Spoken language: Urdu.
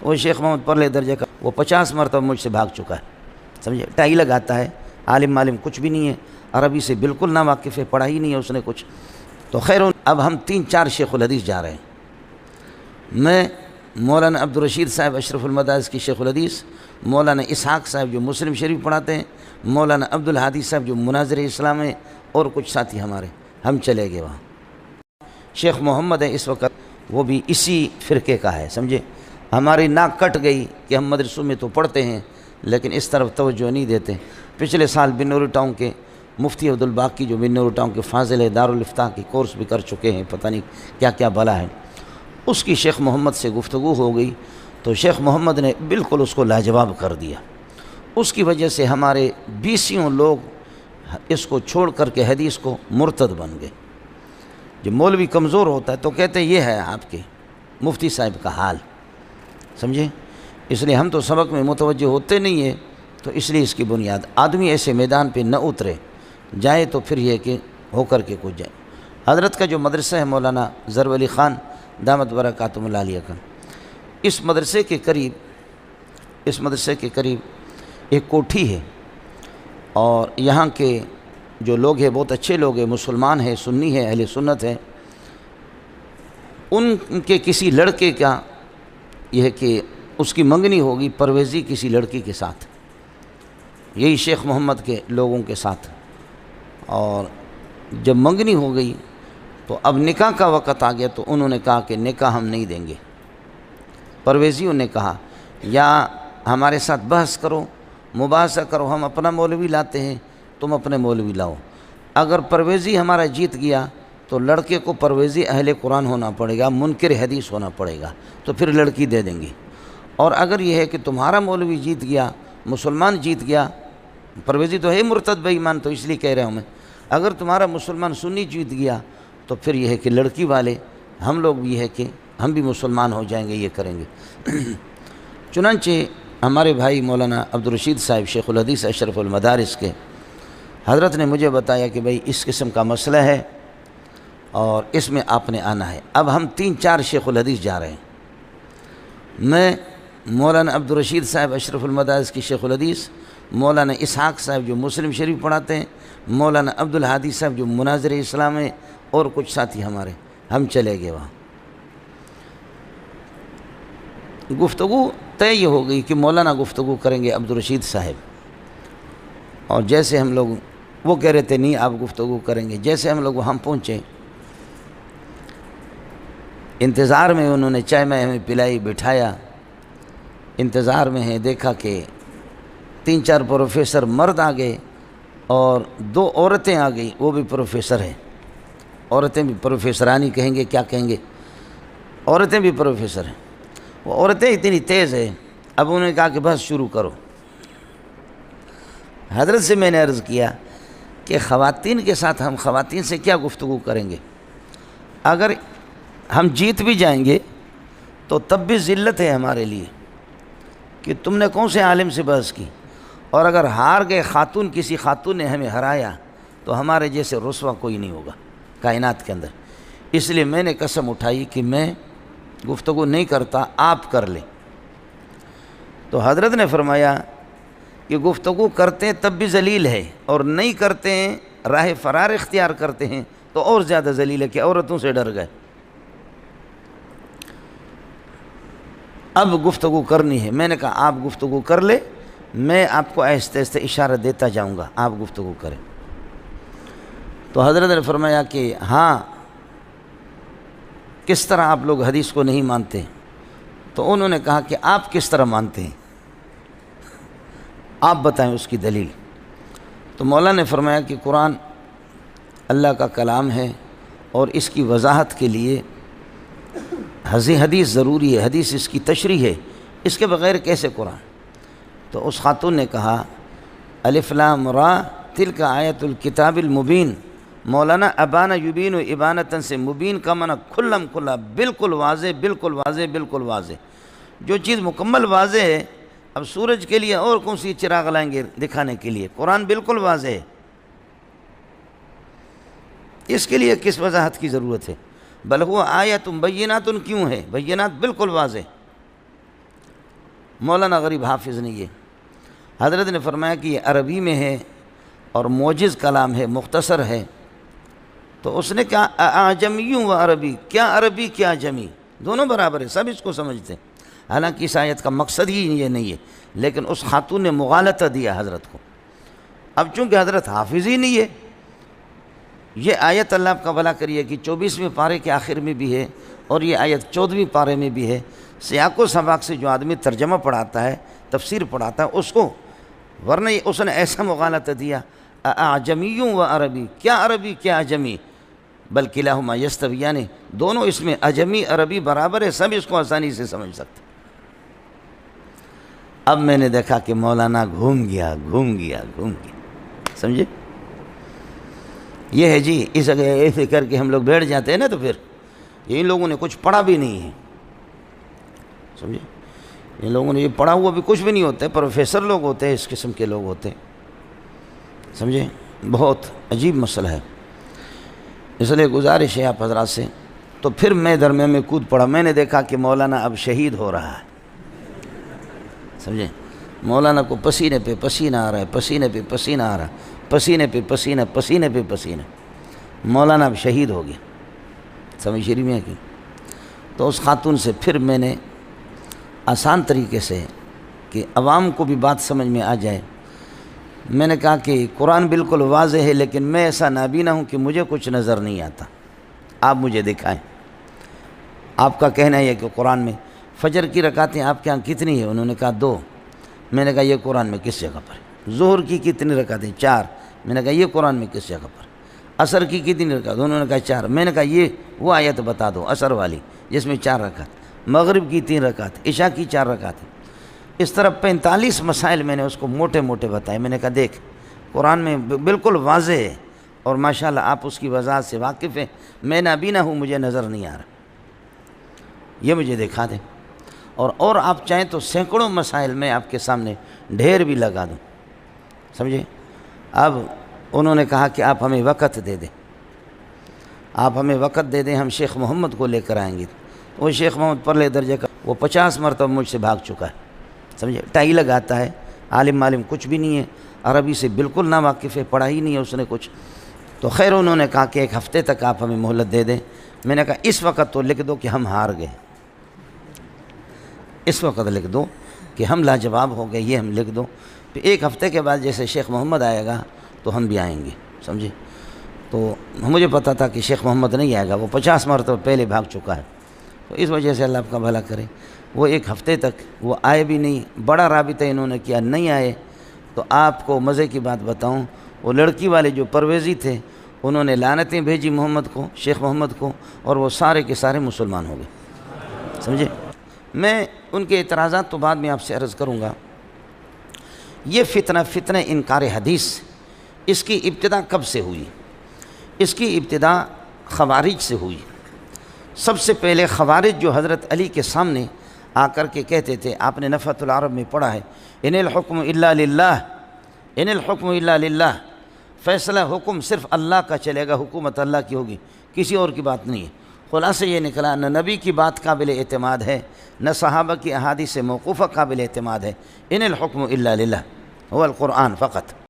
وہ شیخ محمد پرلے درجے کا، وہ 50 مرتبہ مجھ سے بھاگ چکا ہے، سمجھے، ٹائی لگاتا ہے، عالم معلم کچھ بھی نہیں ہے، عربی سے بالکل نا واقف ہے، پڑھا ہی نہیں ہے اس نے کچھ۔ تو خیر، اب ہم 3-4 شیخ الحدیث جا رہے ہیں۔ میں مولانا عبدالرشید صاحب اشرف المدارس کی شیخ الحدیث، مولانا اسحاق صاحب جو مسلم شریف پڑھاتے ہیں، مولانا عبدالہادی صاحب جو مناظر اسلام ہیں، اور کچھ ساتھی ہمارے، ہم چلے گئے وہاں۔ شیخ محمد ہے اس وقت، وہ بھی اسی فرقے کا ہے، سمجھے۔ ہماری ناک کٹ گئی کہ ہم مدرسوں میں تو پڑھتے ہیں لیکن اس طرف توجہ نہیں دیتے۔ پچھلے سال بنور ٹاؤن کے مفتی عبدالباقی جو بنور ٹاؤن کے فاضل ہے، دارالفتاح کی کورس بھی کر چکے ہیں، پتہ نہیں کیا کیا بلا ہے، اس کی شیخ محمد سے گفتگو ہو گئی تو شیخ محمد نے بالکل اس کو لاجواب کر دیا۔ اس کی وجہ سے ہمارے 20 لوگ اس کو چھوڑ کر کے حدیث کو مرتد بن گئے۔ جب مولوی کمزور ہوتا ہے تو کہتے ہیں یہ ہے آپ کے مفتی صاحب کا حال، سمجھے۔ اس لیے ہم تو سبق میں متوجہ ہوتے نہیں ہیں، تو اس لیے اس کی بنیاد آدمی ایسے میدان پہ نہ اترے، جائے تو پھر یہ کہ ہو کر کے کچھ جائے۔ حضرت کا جو مدرسہ ہے مولانا ظرف علی خان دامت برکاتہم العالیہ کا، اس مدرسے کے قریب ایک کوٹھی ہے، اور یہاں کے جو لوگ ہیں بہت اچھے لوگ ہیں، مسلمان ہیں، سنی ہیں، اہل سنت ہیں۔ ان کے کسی لڑکے کا یہ ہے کہ اس کی منگنی ہوگی پرویزی کسی لڑکی کے ساتھ، یہی شیخ محمد کے لوگوں کے ساتھ، اور جب منگنی ہو گئی تو اب نکاح کا وقت آ گیا، تو انہوں نے کہا کہ نکاح ہم نہیں دیں گے۔ پرویزیوں نے کہا یا ہمارے ساتھ بحث کرو، مباحثہ کرو، ہم اپنا مولوی لاتے ہیں، تم اپنے مولوی لاؤ۔ اگر پرویزی ہمارا جیت گیا تو لڑکے کو پرویزی اہل قرآن ہونا پڑے گا، منکر حدیث ہونا پڑے گا، تو پھر لڑکی دے دیں گے۔ اور اگر یہ ہے کہ تمہارا مولوی جیت گیا، مسلمان جیت گیا، پرویزی تو ہے مرتد بے ایمان، تو اس لیے کہہ رہا ہوں میں، اگر تمہارا مسلمان سنی جیت گیا تو پھر یہ ہے کہ لڑکی والے ہم لوگ بھی ہے کہ ہم بھی مسلمان ہو جائیں گے، یہ کریں گے۔ چنانچہ ہمارے بھائی مولانا عبدالرشید صاحب شیخ الحدیث اشرف المدارس کے، حضرت نے مجھے بتایا کہ بھئی اس قسم کا مسئلہ ہے اور اس میں آپ نے آنا ہے۔ اب ہم 3-4 شیخ الحدیث جا رہے ہیں۔ میں مولانا عبدالرشید صاحب اشرف المدارس کی شیخ الحدیث، مولانا اسحاق صاحب جو مسلم شریف پڑھاتے ہیں، مولانا عبدالہادی صاحب جو مناظر اسلام ہیں، اور کچھ ساتھی ہمارے، ہم چلے گئے وہاں۔ گفتگو طے یہ ہو گئی کہ مولانا گفتگو کریں گے عبدالرشید صاحب، اور جیسے ہم لوگ، وہ کہہ رہے تھے نہیں آپ گفتگو کریں گے، جیسے ہم لوگ وہاں پہنچے، انتظار میں انہوں نے چائے میں ہمیں پلائی، بٹھایا، انتظار میں ہے، دیکھا کہ 3-4 پروفیسر مرد آ گئے اور 2 عورتیں آ گئی، وہ بھی پروفیسر ہیں، عورتیں بھی پروفیسرانی کہیں گے، کیا کہیں گے، عورتیں بھی پروفیسر ہیں۔ وہ عورتیں اتنی تیز ہیں، اب انہوں نے کہا کہ بس شروع کرو۔ حضرت سے میں نے عرض کیا کہ خواتین کے ساتھ ہم خواتین سے کیا گفتگو کریں گے، اگر ہم جیت بھی جائیں گے تو تب بھی ذلت ہے ہمارے لیے کہ تم نے کون سے عالم سے بحث کی، اور اگر ہار گئے خاتون، کسی خاتون نے ہمیں ہرایا تو ہمارے جیسے رسوا کوئی نہیں ہوگا کائنات کے اندر۔ اس لیے میں نے قسم اٹھائی کہ میں گفتگو نہیں کرتا، آپ کر لیں۔ تو حضرت نے فرمایا کہ گفتگو کرتے ہیں تب بھی ذلیل ہے، اور نہیں کرتے ہیں، راہ فرار اختیار کرتے ہیں تو اور زیادہ ذلیل ہے کہ عورتوں سے ڈر گئے۔ اب گفتگو کرنی ہے، میں نے کہا آپ گفتگو کر لیں، میں آپ کو آہستہ آہستہ اشارہ دیتا جاؤں گا، آپ گفتگو کریں۔ تو حضرت نے فرمایا کہ ہاں، کس طرح آپ لوگ حدیث کو نہیں مانتے؟ تو انہوں نے کہا کہ آپ کس طرح مانتے ہیں، آپ بتائیں اس کی دلیل۔ تو مولا نے فرمایا کہ قرآن اللہ کا کلام ہے، اور اس کی وضاحت کے لیے حدیث ضروری ہے، حدیث اس کی تشریح ہے، اس کے بغیر کیسے قرآن؟ تو اس خاتون نے کہا الف لام را تلک آیت الکتاب المبین، مولانا ابانا یبین و ابانتاً سے مبین کا معنی کھلم کھلا، بالکل واضح، بالکل واضح، بالکل واضح۔ جو چیز مکمل واضح ہے، اب سورج کے لیے اور کون سی چراغ لائیں گے دکھانے کے لیے؟ قرآن بالکل واضح ہے، اس کے لیے کس وضاحت کی ضرورت ہے؟ بل ہوا آیت بینات، کیوں ہے بینات؟ بالکل واضح۔ مولانا غریب حافظ نے یہ حضرت نے فرمایا کہ یہ عربی میں ہے اور موجز کلام ہے، مختصر ہے، تو اس نے کہا اعجمی و عربی، کیا عربی کیا جمی، دونوں برابر ہے، سب اس کو سمجھتے ہیں۔ حالانکہ اس آیت کا مقصد ہی یہ نہیں ہے، لیکن اس خاتون نے مغالطہ دیا حضرت کو۔ اب چونکہ حضرت حافظ ہی نہیں ہے، یہ آیت اللہ آپ کا بھلا کریے کہ 24ویں پارے کے آخر میں بھی ہے اور یہ آیت 14ویں پارے میں بھی ہے۔ سیاق و سباق سے جو آدمی ترجمہ پڑھاتا ہے، تفسیر پڑھاتا ہے اس کو، ورنہ اس نے ایسا مغالطہ دیا اعجمی و عربی، کیا عربی کیا اعجمی، بلکہ لہما یستویان، دونوں اس میں اعجمی عربی برابر ہے، سب اس کو آسانی سے سمجھ سکتے۔ اب میں نے دیکھا کہ مولانا گھوم گیا، سمجھے؟ یہ ہے جی، اس ایسے کر کے ہم لوگ بیٹھ جاتے ہیں نا، تو پھر ان لوگوں نے کچھ پڑھا بھی نہیں ہے، سمجھے؟ ان لوگوں نے یہ پڑھا ہوا بھی کچھ بھی نہیں ہوتا ہے، پروفیسر لوگ ہوتے ہیں، اس قسم کے لوگ ہوتے ہیں، سمجھے؟ بہت عجیب مسئلہ ہے۔ اس لیے گزارش ہے آپ حضرات سے۔ تو پھر میں درمیان میں کود پڑا، میں نے دیکھا کہ مولانا اب شہید ہو رہا ہے، سمجھے؟ مولانا کو پسینے پہ پسینہ آ رہا ہے، پسینے پہ پسینہ آ رہا ہے، پسینے پہ پسینہ، پسینے پہ پسینہ، مولانا اب شہید ہو گیا، سمجھ شریف میں کی۔ تو اس خاتون سے پھر میں نے آسان طریقے سے کہ عوام کو بھی بات سمجھ میں آ جائے، میں نے کہا کہ قرآن بالکل واضح ہے، لیکن میں ایسا نابینا ہوں کہ مجھے کچھ نظر نہیں آتا، آپ مجھے دکھائیں۔ آپ کا کہنا ہے کہ قرآن میں فجر کی رکعتیں آپ کے ہاں کتنی ہے؟ انہوں نے کہا 2۔ میں نے کہا یہ قرآن میں کس جگہ پر ہے؟ ظہر کی کتنی رکعتیں؟ 4۔ میں نے کہا یہ قرآن میں کس جگہ پر؟ عصر کی کتنی رکعت؟ انہوں نے کہا 4۔ میں نے کہا یہ وہ آیت بتا دو عصر والی جس میں 4 رکعت، مغرب کی 3 رکعت، عشاء کی 4 رکعت۔ اس طرح 45 مسائل میں نے اس کو موٹے موٹے بتائے۔ میں نے کہا دیکھ قرآن میں بالکل واضح ہے اور ماشاءاللہ آپ اس کی وضاحت سے واقف ہیں، میں نابینا ہوں، مجھے نظر نہیں آ رہا، یہ مجھے دکھا دیں۔ اور آپ چاہیں تو سینکڑوں مسائل میں آپ کے سامنے ڈھیر بھی لگا دوں، سمجھے؟ اب انہوں نے کہا کہ آپ ہمیں وقت دے دیں، آپ ہمیں وقت دے دیں، ہم شیخ محمد کو لے کر آئیں گے۔ وہ شیخ محمد پرلے درجے کا، وہ 50 مرتبہ مجھ سے بھاگ چکا ہے، سمجھے؟ ٹائی لگاتا ہے، عالم معلم کچھ بھی نہیں ہے، عربی سے بالکل نا واقف ہے، پڑھا ہی نہیں ہے اس نے کچھ۔ تو خیر انہوں نے کہا کہ 1 ہفتے تک آپ ہمیں مہلت دے دیں۔ میں نے کہا اس وقت تو لکھ دو کہ ہم ہار گئے، اس وقت لکھ دو کہ ہم لاجواب ہو گئے، یہ ہم لکھ دو، پھر 1 ہفتے کے بعد جیسے شیخ محمد آئے گا تو ہم بھی آئیں گے، سمجھے؟ تو مجھے پتہ تھا کہ شیخ محمد نہیں آئے گا، وہ 50 مرتبہ پہلے بھاگ چکا ہے، تو اس وجہ سے اللہ آپ کا بھلا کرے۔ وہ 1 ہفتے تک وہ آئے بھی نہیں، بڑا رابطہ انہوں نے کیا، نہیں آئے۔ تو آپ کو مزے کی بات بتاؤں، وہ لڑکی والے جو پرویزی تھے انہوں نے لعنتیں بھیجی محمد کو، شیخ محمد کو، اور وہ سارے کے سارے مسلمان ہو گئے، سمجھے؟ میں ان کے اعتراضات تو بعد میں آپ سے عرض کروں گا۔ یہ فتنہ انکار حدیث، اس کی ابتدا کب سے ہوئی؟ اس کی ابتدا خوارج سے ہوئی۔ سب سے پہلے خوارج جو حضرت علی کے سامنے آ کر کے کہتے تھے، آپ نے نفحۃ العرب میں پڑھا ہے، ان الحکم الا للہ، ان الحکم الا للہ، فیصلہ حکم صرف اللہ کا چلے گا، حکومت اللہ کی ہوگی، کسی اور کی بات نہیں ہے۔ خلاصہ یہ نکلا نہ نبی کی بات قابل اعتماد ہے، نہ صحابہ کی احادیث موقوفہ قابل اعتماد ہے، ان الحکم الا للہ، هو القرآن فقط۔